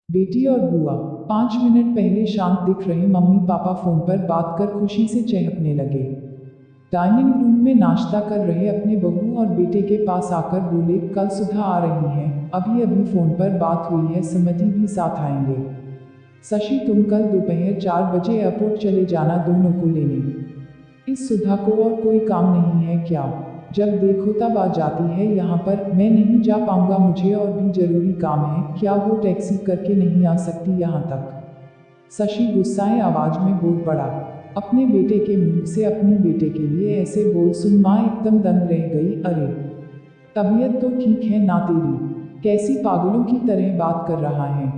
बेटी और बुआ 5 मिनट पहले शांत दिख रहे मम्मी पापा फोन पर बात कर खुशी से चहकने लगे। डाइनिंग रूम में नाश्ता कर रहे अपने बहू और बेटे के पास आकर बोले, कल सुधा आ रही हैं, अभी अभी फोन पर बात हुई है, समधी भी साथ आएंगे। शशि, तुम कल दोपहर 4 बजे एयरपोर्ट चले जाना दोनों को लेने। इस सुधा को और कोई काम नहीं है क्या? जब देखो तब आ जाती है यहाँ पर। मैं नहीं जा पाऊंगा, मुझे और भी जरूरी काम है। क्या वो टैक्सी करके नहीं आ सकती यहाँ तक? शशि गुस्साए आवाज में बोल पड़ा। अपने बेटे के मुंह से अपनी बेटे के लिए ऐसे बोल सुन माँ एकदम दंग रह गई। अरे, तबीयत तो ठीक है ना तेरी? कैसी पागलों की तरह बात कर रहा है?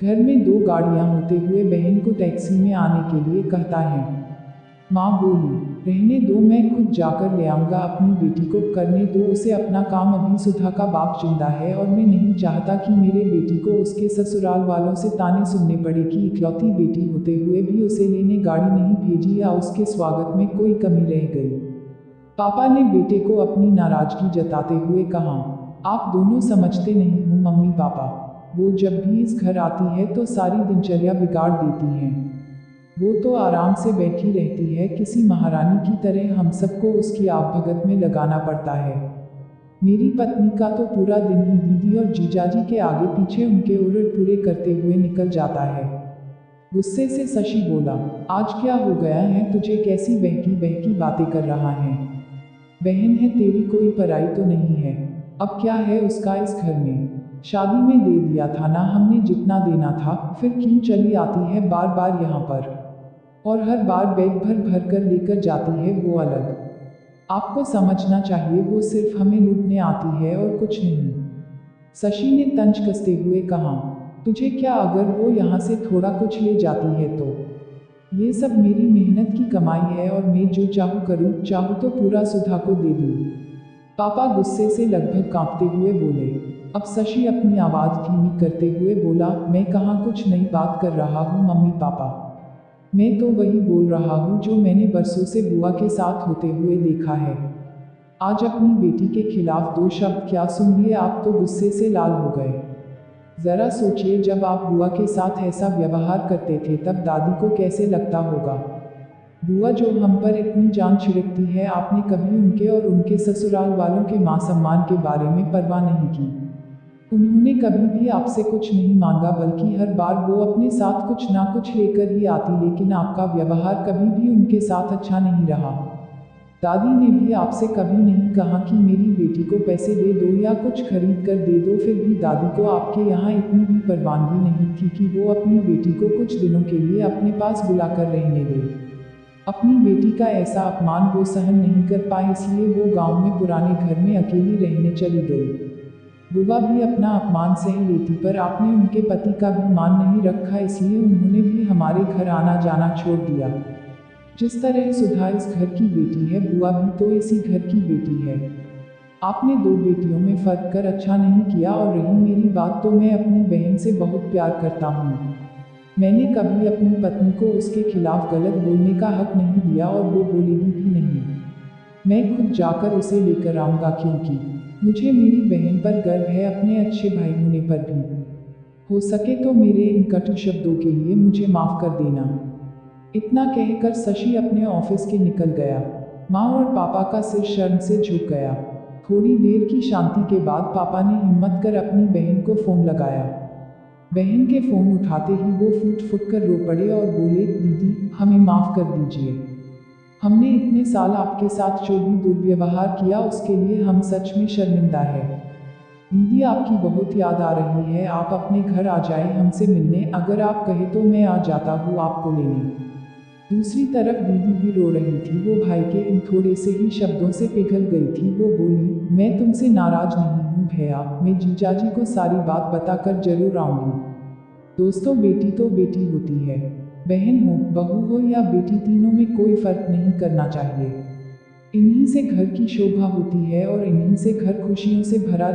घर में 2 गाड़ियां होते हुए बहन को टैक्सी में आने के लिए कहता है। माँ बोली, रहने दो, मैं खुद जाकर ले आऊंगा अपनी बेटी को, करने दो उसे अपना काम। अभी सुधा का बाप जिंदा है और मैं नहीं चाहता कि मेरे बेटी को उसके ससुराल वालों से ताने सुनने पड़े कि इकलौती बेटी होते हुए भी उसे लेने गाड़ी नहीं भेजी या उसके स्वागत में कोई कमी रह गई। पापा ने बेटे को अपनी नाराजगी जताते हुए कहा, आप दोनों समझते नहीं हो मम्मी पापा, वो जब भी इस घर आती है तो सारी दिनचर्या बिगाड़ देती है। वो तो आराम से बैठी रहती है, किसी महारानी की तरह हम सबको उसकी आवभगत में लगाना पड़ता है। मेरी पत्नी का तो पूरा दिन ही दीदी और जीजाजी के आगे पीछे उनके उलट पूरे करते हुए निकल जाता है। गुस्से से शशि बोला, आज क्या हो गया है तुझे? कैसी बहकी बहकी बातें कर रहा है? बहन है तेरी, कोई पराई तो नहीं है। अब क्या है उसका इस घर में? शादी में दे दिया था ना हमने जितना देना था, फिर क्यों चली आती है बार बार यहाँ पर? और हर बार बैग भर भर कर लेकर जाती है वो अलग। आपको समझना चाहिए वो सिर्फ हमें लूटने आती है और कुछ नहीं। शशि ने तंज कसते हुए कहा, तुझे क्या अगर वो यहाँ से थोड़ा कुछ ले जाती है तो? ये सब मेरी मेहनत की कमाई है और मैं जो चाहूँ करूँ, चाहूँ तो पूरा सुधा को दे दूँ। पापा गुस्से से लगभग कांपते हुए बोले। अब शशि अपनी आवाज़ धीमी करते हुए बोला, मैं कहाँ कुछ नई बात कर रहा हूँ मम्मी पापा। मैं तो वही बोल रहा हूँ जो मैंने बरसों से बुआ के साथ होते हुए देखा है। आज अपनी बेटी के खिलाफ 2 शब्द क्या सुन लिए आप तो गुस्से से लाल हो गए। जरा सोचिए, जब आप बुआ के साथ ऐसा व्यवहार करते थे तब दादी को कैसे लगता होगा। बुआ जो हम पर इतनी जान छिड़कती है, आपने कभी उनके और उनके ससुराल वालों के मान सम्मान के बारे में परवाह नहीं की। उन्होंने कभी भी आपसे कुछ नहीं मांगा, बल्कि हर बार वो अपने साथ कुछ ना कुछ लेकर ही आती, लेकिन आपका व्यवहार कभी भी उनके साथ अच्छा नहीं रहा। दादी ने भी आपसे कभी नहीं कहा कि मेरी बेटी को पैसे दे दो या कुछ खरीद कर दे दो, फिर भी दादी को आपके यहाँ इतनी भी परवानगी नहीं थी कि वो अपनी बेटी को कुछ दिनों के लिए अपने पास बुलाकर रहने दे। अपनी बेटी का ऐसा अपमान वो सहन नहीं कर पाए, इसलिए वो गांव में पुराने घर में अकेली रहने चली गई। बुआ भी अपना अपमान सह लेती, पर आपने उनके पति का भी मान नहीं रखा, इसलिए उन्होंने भी हमारे घर आना जाना छोड़ दिया। जिस तरह सुधा इस घर की बेटी है, बुआ भी तो इसी घर की बेटी है। आपने 2 बेटियों में फर्क कर अच्छा नहीं किया, और रही मेरी बात तो मैं अपनी बहन से बहुत प्यार करता हूँ। मैंने कभी अपनी पत्नी को उसके खिलाफ गलत बोलने का हक नहीं दिया और वो बोलेगी भी नहीं। मैं खुद जाकर उसे लेकर आऊँगा, क्योंकि मुझे मेरी बहन पर गर्व है, अपने अच्छे भाई होने पर भी। हो सके तो मेरे इन कटु शब्दों के लिए मुझे माफ़ कर देना। इतना कहकर शशि अपने ऑफिस के निकल गया। माँ और पापा का सिर शर्म से झुक गया। थोड़ी देर की शांति के बाद पापा ने हिम्मत कर अपनी बहन को फ़ोन लगाया। बहन के फ़ोन उठाते ही वो फूट फूट कर रो पड़े और बोले, दीदी हमें माफ़ कर दीजिए। हमने इतने साल आपके साथ जो भी दुर्व्यवहार किया उसके लिए हम सच में शर्मिंदा है। दीदी आपकी बहुत याद आ रही है, आप अपने घर आ जाए हमसे मिलने, अगर आप कहे तो मैं आ जाता हूँ आपको लेने। दूसरी तरफ दीदी भी रो रही थी, वो भाई के इन थोड़े से ही शब्दों से पिघल गई थी। वो बोली, मैं तुमसे नाराज नहीं हूँ भैया, मैं जीजाजी को सारी बात बताकर जरूर आऊँगी। दोस्तों, बेटी तो बेटी होती है, बहन हो बहू हो या बेटी, तीनों में कोई फर्क नहीं करना चाहिए। इन्हीं से घर की शोभा होती है और इन्हीं से घर खुशियों से भरा रहता है।